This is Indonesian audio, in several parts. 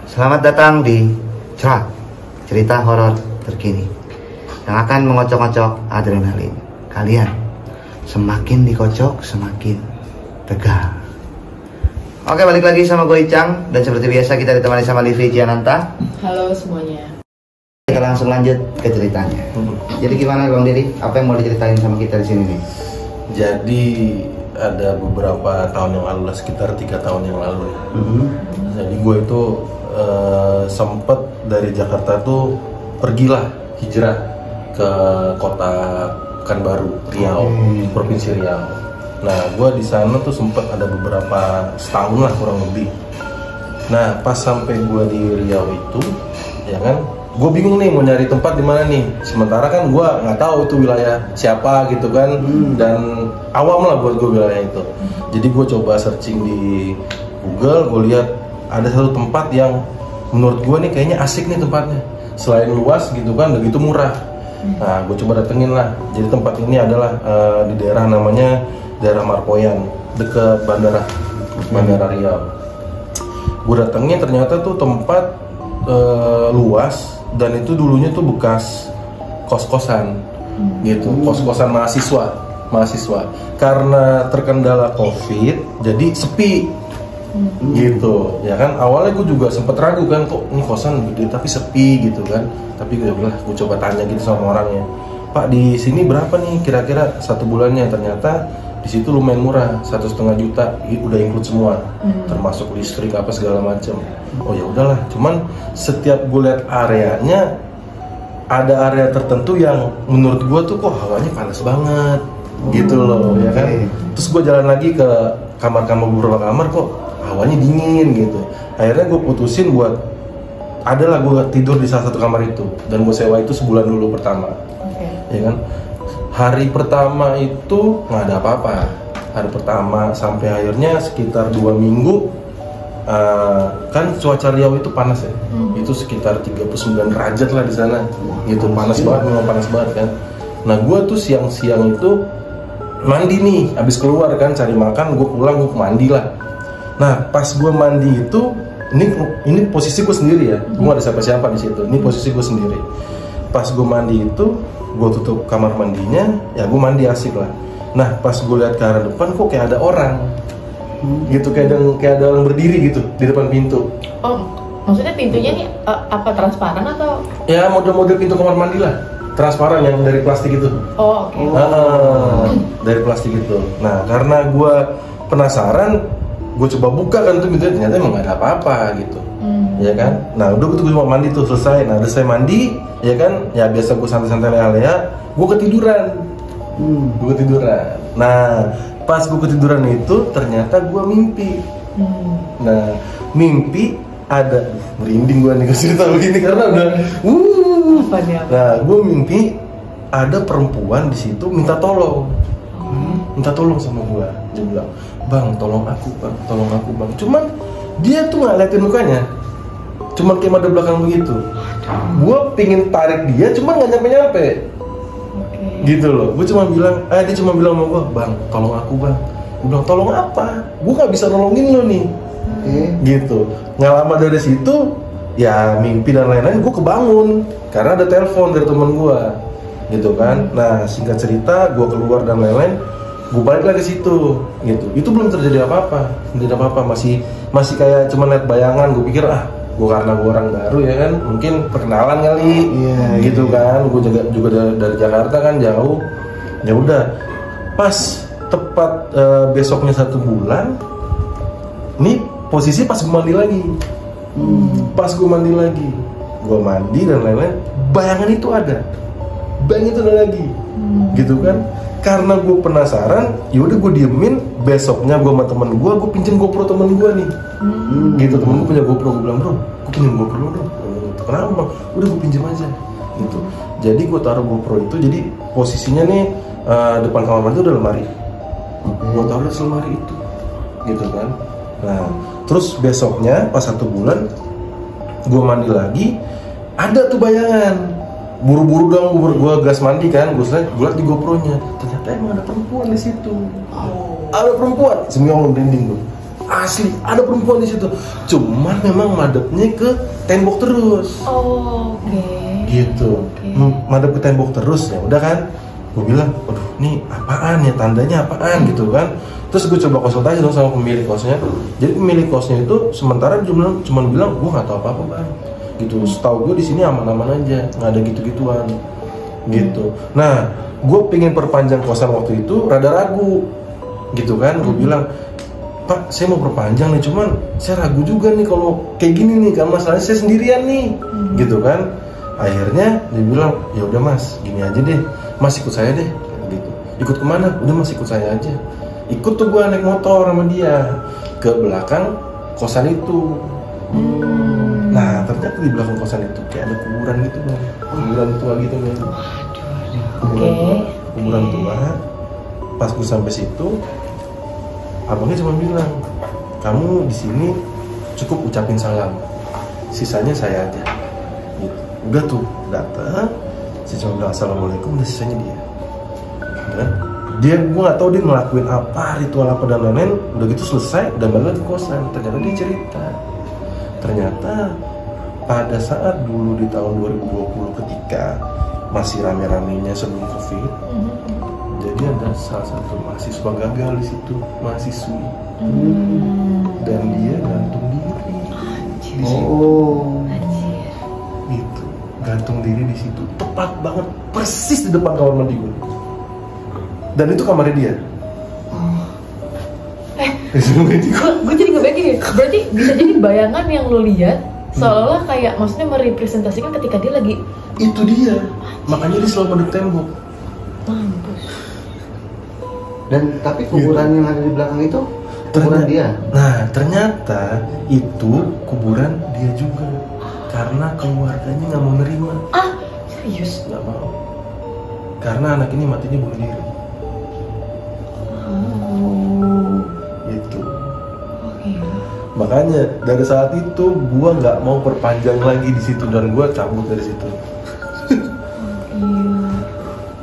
Selamat datang di Cerak, cerita horor terkini yang akan mengocok-ngocok adrenalin kalian. Semakin dikocok, semakin tegar. Oke, balik lagi sama gue Icang. Dan seperti biasa kita ditemani sama Livi Giananta. Halo semuanya. Kita langsung lanjut ke ceritanya. Jadi gimana Bang Diri? Apa yang mau diceritain sama kita di sini nih? Jadi ada beberapa tahun yang lalu lah, sekitar 3 tahun yang lalu. Jadi gue itu sempet dari Jakarta tuh pergilah hijrah ke kota Pekanbaru, Riau, Provinsi Riau. Nah, gue di sana tuh sempet ada beberapa setahun lah kurang lebih. Nah, pas sampai gue di Riau itu, ya kan, gue bingung nih mau nyari tempat di mana nih. Sementara kan gue nggak tahu itu wilayah siapa gitu kan, dan awam lah buat gue wilayah itu. Jadi gue coba searching di Google, gue lihat ada satu tempat yang menurut gue nih kayaknya asik nih tempatnya. Selain luas gitu kan, begitu murah. Nah, gue coba datengin lah. Jadi tempat ini adalah di daerah namanya daerah Marpoyan, deket Bandara Riau. Gue datengin ternyata tuh tempat luas, dan itu dulunya tuh bekas kos-kosan gitu, kos-kosan mahasiswa. Karena terkendala COVID, jadi sepi gitu, ya kan. Awalnya gue juga sempet ragu kan, kok ini kosan gede tapi sepi gitu kan. Tapi gue coba tanya gitu sama orangnya, Pak di sini berapa nih kira-kira 1 bulannya? Ternyata di situ lumayan murah, 1,5 juta, udah include semua, termasuk listrik apa segala macam. Oh ya udahlah, cuman setiap gue lihat areanya, ada area tertentu yang menurut gue tuh kok hawanya panas banget gitu loh, ya kan. Terus gue jalan lagi ke kamar-kamar, beberapa kamar, kok hawanya dingin gitu. Akhirnya gue putusin buat adalah gue tidur di salah satu kamar itu, dan gue sewa itu sebulan dulu pertama, ya kan. Hari pertama itu nggak ada apa-apa. Hari pertama sampai akhirnya sekitar 2 minggu, kan cuaca Riau itu panas ya, itu sekitar 39 derajat lah di sana, gitu, panas banget, memang panas banget kan. Nah gue tuh siang-siang itu mandi nih, abis keluar kan cari makan, gue pulang gue mandi lah. Nah pas gue mandi itu, ini posisi gue sendiri ya, gue gak ada siapa-siapa di situ. Ini posisi gue sendiri. Pas gue mandi itu, gue tutup kamar mandinya, ya gue mandi asik lah. Nah pas gue lihat ke arah depan, kok kayak ada orang, gitu, kayak ada orang berdiri gitu di depan pintu. Oh, maksudnya pintunya nih apa transparan atau? Ya model-model pintu kamar mandi lah, transparan yang dari plastik itu. Oh oke. Dari plastik itu. Nah karena gue penasaran, gue coba buka kan tuh pintunya, ternyata emang gak ada apa-apa gitu, ya kan. Nah udah gue cuma mandi tuh selesai. Nah udah saya mandi, ya kan, ya biasa gue santai-santai lea-lea, gue ketiduran. Nah pas gue ketiduran itu ternyata gue mimpi. Nah mimpi ada, merinding gue nih cerita begini karena udah Nah gue mimpi ada perempuan di situ minta tolong, sama gue. Dia bilang, bang tolong aku bang. Cuman dia tuh nggak liatin mukanya, cuman kayak ada belakang begitu. Gue pingin tarik dia, cuman nggak nyampe gitu loh. Gue cuma bilang, dia cuma bilang sama gue, bang tolong aku bang. Gue bilang tolong apa? Gue nggak bisa nolongin lo nih. Gitu. Nggak lama dari situ, ya mimpi dan lain-lain, gue kebangun karena ada telepon dari temen gue, gitu kan. Nah singkat cerita, gue keluar dan lain-lain, gue balik lagi ke situ, gitu. Itu belum terjadi apa-apa, masih kayak cuma lihat bayangan. Gue pikir gue karena gue orang baru ya kan, mungkin perkenalan kali, gitu kan. Gue juga dari Jakarta kan jauh. Ya udah, pas tepat besoknya 1 bulan, nih posisi pas gue mandi lagi. Gue mandi dan lain-lain, bayangan itu ada lagi, gitu kan. Karena gue penasaran, yaudah gue diemin. Besoknya gue sama temen gue pinjem GoPro temen gue nih, gitu. Temen gue punya GoPro, gue bilang, bro, gue pinjem GoPro dong. Kenapa bang? Udah gue pinjem aja, gitu. Jadi gue taruh GoPro itu, jadi posisinya nih depan kamar mandi udah lemari. Gue taruh di lemari itu, gitu kan. Nah terus besoknya pas 1 bulan, gue mandi lagi, ada tuh bayangan. Buru-buru dong, gue gas mandi kan, gue liat di GoPro-nya, ternyata emang ada perempuan di situ. Ada perempuan, demi Allah merinding gue. asli ada perempuan di situ, cuman memang madepnya ke tembok terus. Oh, oke. Gitu. Madep ke tembok terus, ya udah kan, gue bilang, aduh nih apaan ya, tandanya apaan gitu kan. Terus gue coba konsultasi dong sama pemilik kosnya. Jadi pemilik kosnya itu sementara cuma bilang, gue nggak tahu apa-apa bang gitu. Setahu gue di sini aman-aman aja, nggak ada gitu-gituan gitu. Nah, gue pengen perpanjang kosan waktu itu, rada ragu gitu kan. Gue bilang, Pak, saya mau perpanjang nih, cuman saya ragu juga nih kalau kayak gini nih, kan masalahnya saya sendirian nih, gitu kan. Akhirnya dia bilang, ya udah mas, gini aja deh, mas ikut saya deh, gitu. Ikut kemana? Udah mas ikut saya aja. Ikut tuh gue naik motor sama dia ke belakang kosan itu. Nah ternyata di belakang kosan itu kayak ada kuburan gitu bang, kuburan tua gitu kan. Kuburan tua. Pas gue sampai situ, abangnya cuma bilang, kamu di sini cukup ucapin salam, sisanya saya aja. Gitu. Udah tuh datang, saya cuma bilang assalamualaikum, dan sisanya dia. Dan dia, gue nggak tahu dia ngelakuin apa, ritual apa dan lain-lain. Udah gitu selesai dan balik ke kosan. Ternyata dia cerita, ternyata pada saat dulu di tahun 2020 ketika masih rame-ramenya sebelum COVID, jadi ada salah satu mahasiswa gagal di situ, mahasiswi, dan dia gantung diri di situ. Gitu, gantung diri di situ, tepat banget, persis di depan kamar mandi gue. Dan itu kamarnya dia. Gue jadi ngebayangin ya, berarti bisa jadi bayangan yang lo lihat seolah-olah kayak maksudnya merepresentasikan ketika dia lagi. Itu dia, makanya dia selalu pada tembok. Mampus. Dan tapi kuburan yang ada di belakang itu kuburan dia. Nah ternyata itu kuburan dia juga, karena keluarganya nggak mau nerima. Ah, serius? Nggak mau, karena anak ini matinya bunuh diri. Gitu. Makanya dari saat itu gua nggak mau perpanjang lagi di situ dan gua cabut dari situ.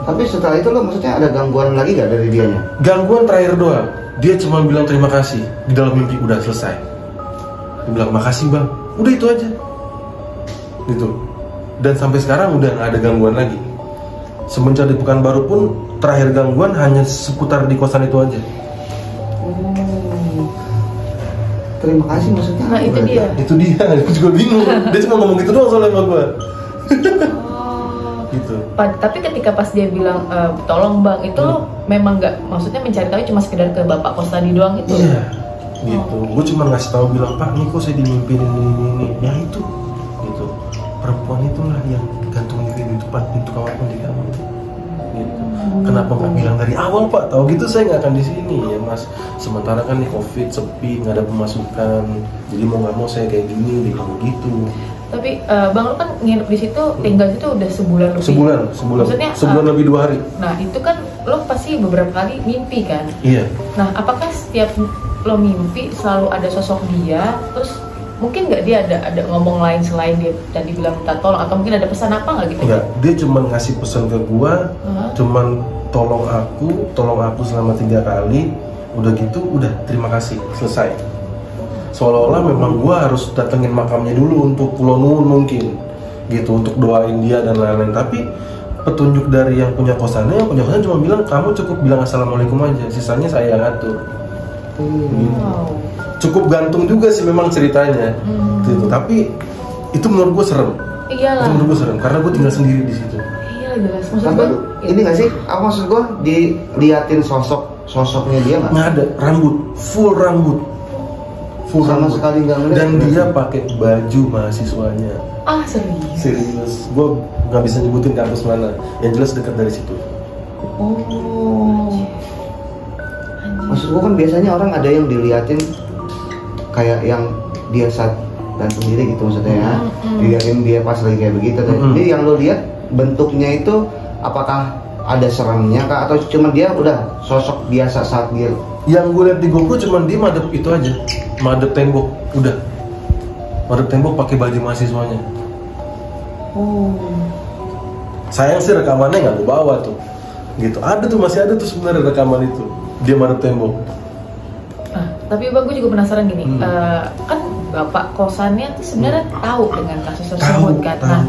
Tapi setelah itu lo maksudnya ada gangguan lagi gak dari dianya? Gangguan terakhir doang. Dia cuma bilang terima kasih di dalam mimpi, udah selesai. Dia bilang makasih bang, udah itu aja. Gitu. Dan sampai sekarang udah nggak ada gangguan lagi. Semenjak di Pekanbaru pun terakhir gangguan hanya seputar di kosan itu aja. Terima kasih maksudnya. Nah itu dia. Itu dia, aku juga bingung. Dia cuma ngomong gitu doang soalnya sama gue. Gitu. Tapi ketika pas dia bilang tolong bang, itu lo memang nggak, maksudnya mencari tahu cuma sekedar ke bapak kos tadi doang itu? Iya. Gitu. Gue cuma ngasih tahu bilang, Pak, nih kok saya dimimpin ini. Ya itu. Gitu. Perempuan itulah yang gantung diri di depan pintu kamar mandi kamu. Gitu. Kenapa nggak bilang dari awal Pak? Tahu gitu saya nggak akan di sini ya Mas. Sementara kan nih COVID sepi, nggak ada pemasukan. Jadi mau nggak mau saya kayak gini, gitu. Tapi bang lo kan nginep di situ, tinggal di situ udah sebulan lebih. Sebulan. Maksudnya sebulan lebih 2 hari. Nah itu kan lo pasti beberapa kali mimpi kan? Iya. Nah apakah setiap lo mimpi selalu ada sosok dia? Terus mungkin nggak dia ada ngomong lain selain dia tadi bilang minta tolong, atau mungkin ada pesan apa nggak gitu? Enggak, dia cuma ngasih pesan ke gua, cuman tolong aku selama 3 kali, udah gitu, udah terima kasih, selesai. Seolah-olah memang gua harus datengin makamnya dulu untuk Pulau Nuwun mungkin, gitu, untuk doain dia dan lain-lain. Tapi petunjuk dari yang punya kosannya cuma bilang kamu cukup bilang assalamualaikum aja, sisanya saya yang ngatur. Wow. Cukup gantung juga sih memang ceritanya, gitu. Tapi itu menurut gue serem. Iyalah. Itu menurut gue serem karena gue tinggal sendiri di situ. Iya jelas. Maksud Tapi ini nggak sih? Apa maksud gue diliatin sosoknya dia nggak? Nggak ada, full rambut, sama sekali nggak ngeliat. Dan dia pakai baju mahasiswanya. Ah serius? Gue nggak bisa nyebutin kampus mana. Yang jelas dekat dari situ. Oh. Maksud gue kan biasanya orang ada yang diliatin kayak yang dia saat gantung diri gitu maksudnya ya. Diliatin dia pas lagi kayak begitu. Jadi yang lo lihat bentuknya itu apakah ada seremnya kah atau cuma dia udah sosok biasa saat dia? Yang gue lihat di GoPro cuma dia madep itu aja, madep tembok, udah. Madep tembok pakai baju mahasiswanya. Sayang sih rekamannya nggak gue bawa tuh, gitu. Ada tuh, masih ada tuh sebenarnya rekaman itu. Dia madep tembok. Tapi bang, gue juga penasaran gini, kan bapak kosannya tuh sebenarnya tahu dengan kasus tersebut kan? Nah,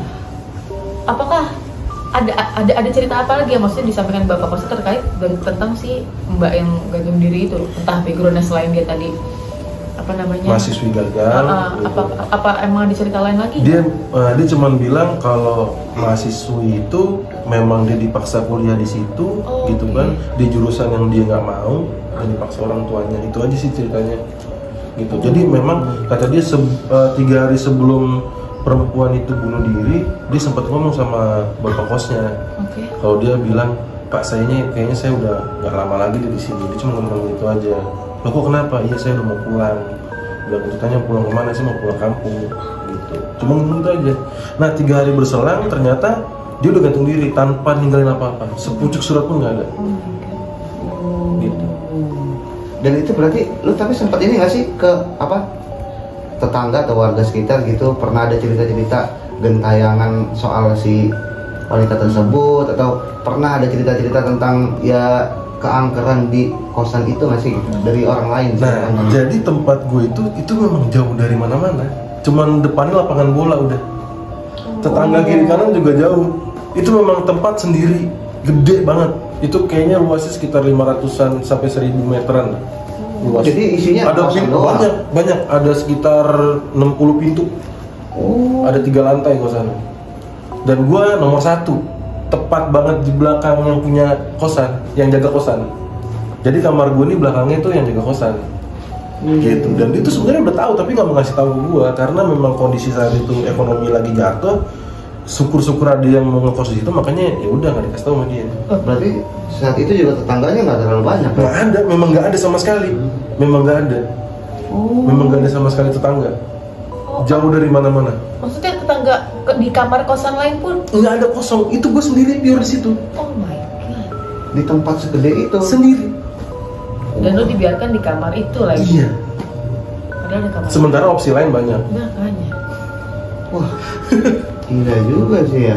apakah ada cerita apa lagi yang maksudnya disampaikan bapak kosan terkait tentang si mbak yang gantung diri itu? Entah backgroundnya selain dia tadi apa namanya? Mahasiswi gagal. Gitu. Apa emang ada cerita lain lagi? Dia cuma bilang kalau mahasiswi itu memang dia dipaksa kuliah di situ, gitu kan, di jurusan yang dia nggak mau, dan dipaksa orang tuanya. Itu aja sih ceritanya, gitu. Jadi memang kata dia 3 hari sebelum perempuan itu bunuh diri, dia sempat ngomong sama bapak kosnya. Kalau dia bilang, Pak, kayaknya saya udah nggak lama lagi di sini. Dia cuma ngomong gitu aja. Loh, kok kenapa? Iya, saya udah mau pulang. Bilang gitu, tanya pulang kemana sih? Mau pulang kampung, gitu. Cuma ngomong gitu aja. Nah, 3 hari berselang ternyata dia udah gantung diri tanpa ninggalin apa-apa. Sepucuk surat pun nggak ada. Gitu. Dan itu berarti lu tapi sempat ini nggak sih ke tetangga atau warga sekitar gitu, pernah ada cerita-cerita gentayangan soal si wanita tersebut, atau pernah ada cerita-cerita tentang ya keangkeran di kosan itu nggak sih dari orang lain? Nah, jadi tempat gue itu memang jauh dari mana-mana. Cuman depannya lapangan bola udah. Tetangga kiri kanan juga jauh. Itu memang tempat sendiri, gede banget. Itu kayaknya luasnya sekitar 500-an sampai 1000 meteran. Luas. Jadi isinya ada pintu banyak, ada sekitar 60 pintu. Ada 3 lantai kosan. Dan gua nomor 1, tepat banget di belakang yang punya kosan, yang jaga kosan. Jadi kamar gua ini belakangnya tuh yang jaga kosan. Gitu. Dan dia tuh sebenarnya udah tahu tapi nggak mau ngasih tahu ke gua karena memang kondisi saat itu ekonomi lagi jatuh. Syukur-syukur ada yang mau ngekos di situ, makanya ya udah nggak dikasih tahu sama dia. Berarti saat itu juga tetangganya nggak terlalu banyak? Nggak ada, memang nggak ada sama sekali. Memang nggak ada. Memang nggak ada sama sekali tetangga. Jauh dari mana-mana. Maksudnya tetangga di kamar kosan lain pun? Nggak ada, kosong. Itu gue sendiri pure di situ. Oh my god. Di tempat segede itu? Sendiri. Dan lo dibiarkan di kamar itu lagi? Iya. Padahal ada kamar. Sementara opsi lain banyak. Makanya. Wah, gila juga sih ya.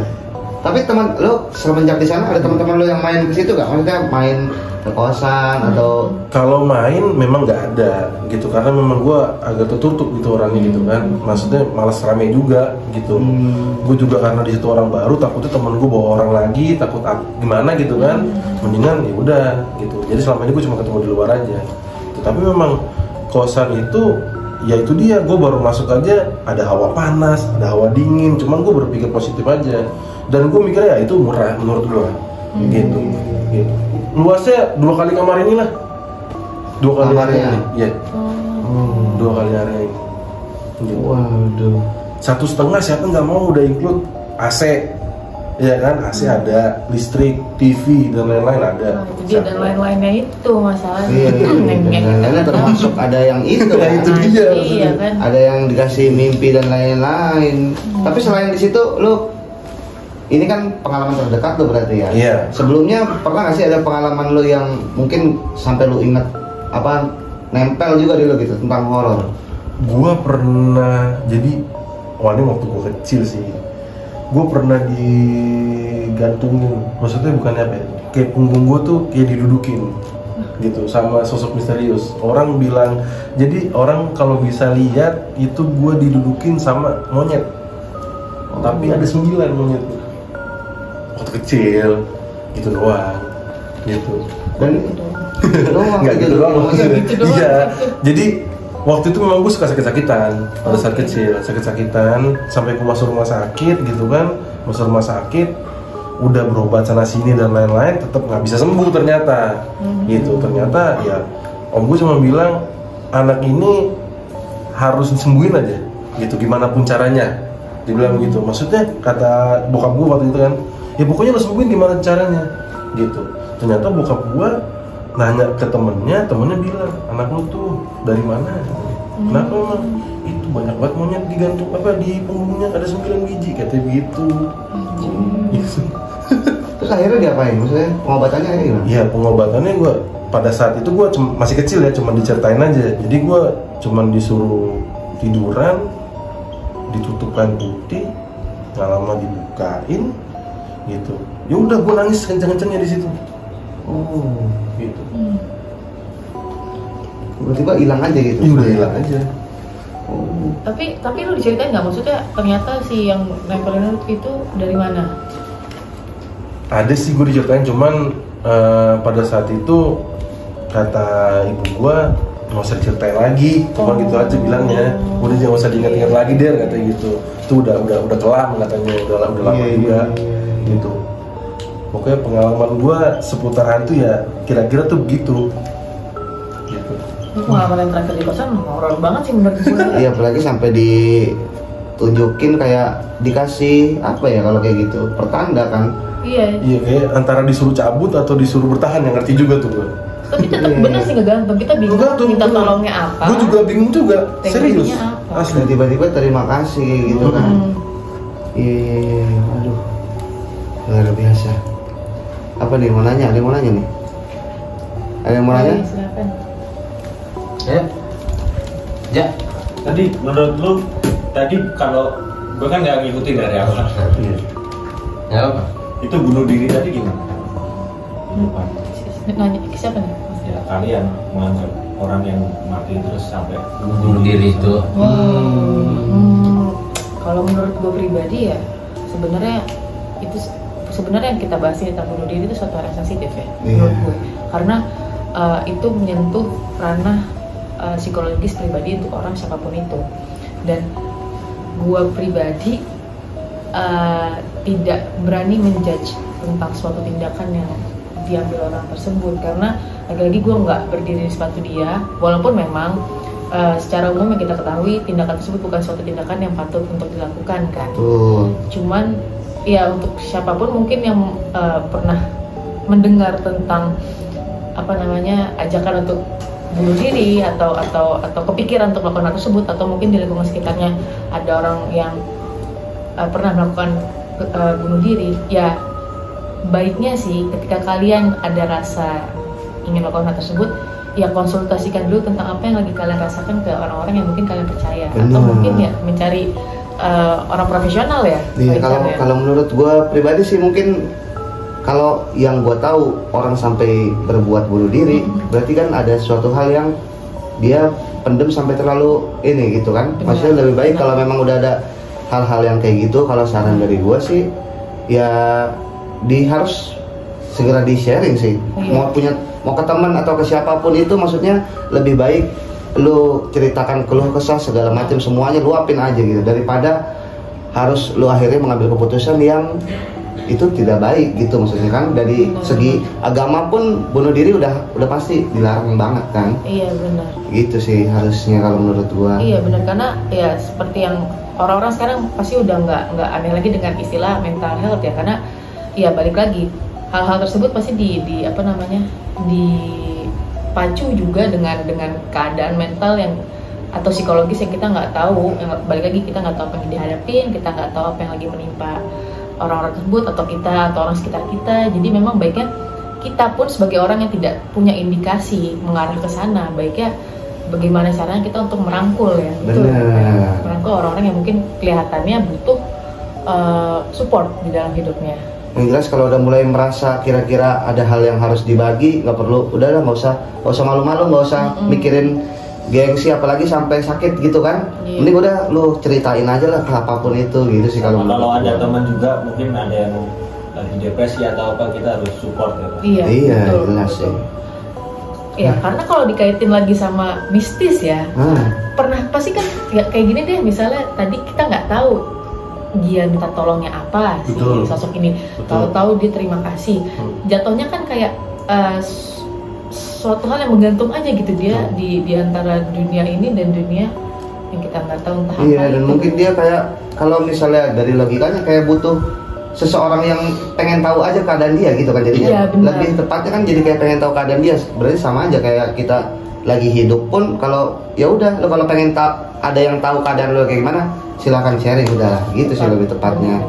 Tapi teman lo semenjak di sana ada teman-teman lo yang main ke situ nggak? Maksudnya main ke kosan atau? Kalau main memang nggak ada gitu karena memang gue agak tertutup gitu orangnya gitu kan. Maksudnya malas rame juga gitu. Gue juga karena di situ orang baru, takutnya temen gue bawa orang lagi, takut gimana gitu kan. Mendingan ya udah gitu. Jadi selama ini gue cuma ketemu di luar aja. Tapi memang kosan itu ya itu dia, gue baru masuk aja ada hawa panas, ada hawa dingin, cuman gue berpikir positif aja dan gue mikirnya ya itu murah menurut gue gitu. Luasnya 2 kali kamar ini lah, 2 kali area ini, ya 2 kali area ini gitu. Waduh, 1,5 siapa nggak mau, udah include AC ya kan, AC ada, listrik, TV dan lain-lain ada. Jadi dan lain-lainnya itu masalahnya. Iya, dan termasuk ada yang itu kan? Itu dia. Iya kan. Ada yang dikasih mimpi dan lain-lain. Tapi selain di situ, lo ini kan pengalaman terdekat lo berarti ya? Iya. Sebelumnya pernah nggak sih ada pengalaman lo yang mungkin sampai lo inget nempel juga di lo gitu tentang horor? Gua pernah, jadi ini waktu gua kecil sih. Gue pernah digantungin, maksudnya bukan apa ya, kayak punggung gue tuh kayak didudukin gitu sama sosok misterius. Orang bilang, jadi orang kalau bisa lihat itu gue didudukin sama monyet, tapi ada 9 monyet waktu kecil gitu doang gitu. Dan nggak gitu doang maksudnya. Gitu doang. Iya, jadi waktu itu memang gue suka sakit-sakitan pada saat kecil, sakit-sakitan sampai gue masuk rumah sakit gitu kan, masuk rumah sakit udah berobat sana sini dan lain-lain tetap nggak bisa sembuh ternyata gitu. Ternyata ya om gue cuma bilang anak ini harus disembuhin aja gitu, gimana pun caranya, dibilang gitu. Maksudnya kata bokap gue waktu itu kan, ya pokoknya lo sembuhin gimana caranya gitu. Ternyata bokap gue nanya ke temennya bilang, anak lu tuh dari mana? Kenapa emang? Itu banyak banget monyet digantung di punggungnya, ada 9 biji katanya begitu. Terus akhirnya diapain? Maksudnya pengobatannya kayak gimana? Iya, pengobatannya gue pada saat itu gue masih kecil ya, cuma diceritain aja. Jadi gue cuma disuruh tiduran, ditutup kain putih, nggak lama dibukain, gitu. Ya udah gue nangis kenceng-kencengnya di situ. Oh, Gitu. tiba-tiba hilang aja gitu. Iya udah hilang aja. Oh. Tapi lu diceritain nggak, maksudnya ternyata si yang nempelin itu dari mana? Ada sih gue diceritain, cuman pada saat itu kata ibu gue nggak usah diceritain lagi, cuma gitu aja bilangnya. Udah jangan usah diingat-ingat lagi deh katanya gitu. Itu udah kelam katanya, udah lama juga gitu. Pokoknya pengalaman gue seputar hantu ya kira-kira tuh begitu. Gitu. Ini pengalaman yang terakhir di kosan horor banget sih menurut gue. Iya, apalagi sampai ditunjukin kayak dikasih apa ya kalau kayak gitu, pertanda kan. Iya. Iya, kayak antara disuruh cabut atau disuruh bertahan, yang ngerti juga tuh gue. Tapi tetap bener sih ngegantung, kita bingung minta tolongnya apa. Gue juga bingung juga, serius. Apa? Asli. Tiba-tiba terima kasih gitu kan. Iya, aduh, luar biasa. Apa nih, mau nanya? Ada yang mau nanya nih? Ada yang mau nanya? Silakan. Ya, tadi menurut lu tadi kalau gue kan nggak ngikutin dari awal. Ya apa? Itu bunuh diri tadi gimana? Lupa. Nanya ke siapa nih? Ya kalian menganggap orang yang mati terus sampai bunuh diri itu. Kalau menurut gue pribadi ya sebenarnya itu sebenarnya yang kita bahas tentang bunuh diri itu suatu hal yang sensitif ya menurut gue, karena itu menyentuh ranah psikologis pribadi untuk orang siapapun itu, dan gue pribadi tidak berani menjudge tentang suatu tindakan yang diambil orang tersebut, karena lagi-lagi gue nggak berdiri di sepatu dia, walaupun memang secara umum yang kita ketahui tindakan tersebut bukan suatu tindakan yang patut untuk dilakukan kan. Cuman ya untuk siapapun mungkin yang pernah mendengar tentang apa namanya ajakan untuk bunuh diri atau kepikiran untuk melakukan hal tersebut, atau mungkin di lingkungan sekitarnya ada orang yang pernah melakukan bunuh diri, ya baiknya sih ketika kalian ada rasa ingin melakukan hal tersebut, ya konsultasikan dulu tentang apa yang lagi kalian rasakan ke orang-orang yang mungkin kalian percaya. Bener. Atau mungkin ya mencari orang profesional ya. Iya, kalau menurut gue pribadi sih mungkin kalau yang gue tahu orang sampai berbuat bunuh diri, berarti kan ada suatu hal yang dia pendem sampai terlalu ini gitu kan. Maksudnya lebih baik kalau memang udah ada hal-hal yang kayak gitu, kalau saran dari gue sih ya harus segera di sharing sih. Mau ke teman atau ke siapapun itu, maksudnya lebih baik lu ceritakan keluh kesah segala macam semuanya luapin aja gitu, daripada harus lu akhirnya mengambil keputusan yang itu tidak baik gitu. Maksudnya kan dari segi agama pun bunuh diri udah pasti dilarang banget kan. Iya benar. Gitu sih harusnya kalau menurut gua. Iya benar, karena ya seperti yang orang-orang sekarang pasti udah nggak aneh lagi dengan istilah mental health ya, karena ya balik lagi hal-hal tersebut pasti dipacu juga dengan keadaan mental yang atau psikologis yang kita nggak tahu, yang balik lagi kita nggak tahu apa yang dihadapin, kita nggak tahu apa yang lagi menimpa orang-orang tersebut atau kita atau orang sekitar kita. Jadi memang baiknya kita pun sebagai orang yang tidak punya indikasi mengarah ke sana, baiknya bagaimana caranya kita untuk merangkul ya, betul, merangkul orang-orang yang mungkin kelihatannya butuh support di dalam hidupnya. Yang jelas kalau udah mulai merasa kira-kira ada hal yang harus dibagi, nggak perlu, udahlah nggak usah malu-malu, nggak usah mikirin gengsi apalagi sampai sakit gitu kan. Mending udah lu ceritain aja lah apapun itu gitu sih. Kalau ada teman juga mungkin ada yang lagi depresi atau apa, kita harus support ya. Iya jelas sih. Ya karena kalau dikaitin lagi sama mistis ya, pernah pasti kan kayak gini deh, misalnya tadi kita nggak tahu dia minta tolongnya apa sih sosok ini, tahu-tahu dia terima kasih, jatuhnya kan kayak suatu hal yang menggantung aja gitu dia di antara dunia ini dan dunia yang kita nggak tahu entah apa. Iya, dan itu mungkin dia kayak kalau misalnya dari logikanya kayak butuh seseorang yang pengen tahu aja keadaan dia gitu kan, jadinya lebih tepatnya kan jadi kayak pengen tahu keadaan dia. Berarti sama aja kayak kita lagi hidup pun, kalau ya udah lo kalau pengen ada yang tahu keadaan lo kayak gimana, silahkan sharing udah gitu sih lebih tepatnya.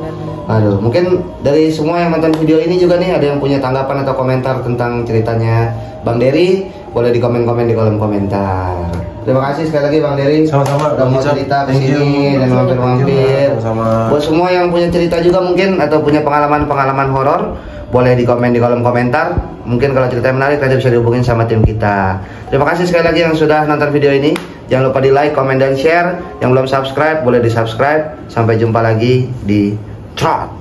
Aduh, mungkin dari semua yang nonton video ini juga nih ada yang punya tanggapan atau komentar tentang ceritanya Bang Dery, boleh di komen-komen di kolom komentar. Terima kasih sekali lagi Bang Dery. Sama-sama. Udah mau cerita kesini dan mampir-mampir. Sama-sama. Buat semua yang punya cerita juga mungkin atau punya pengalaman-pengalaman horor, boleh di komen di kolom komentar. Mungkin kalau ceritanya menarik nanti bisa dihubungin sama tim kita. Terima kasih sekali lagi yang sudah nonton video ini. Jangan lupa di like, komen, dan share. Yang belum subscribe boleh di subscribe. Sampai jumpa lagi di Trot.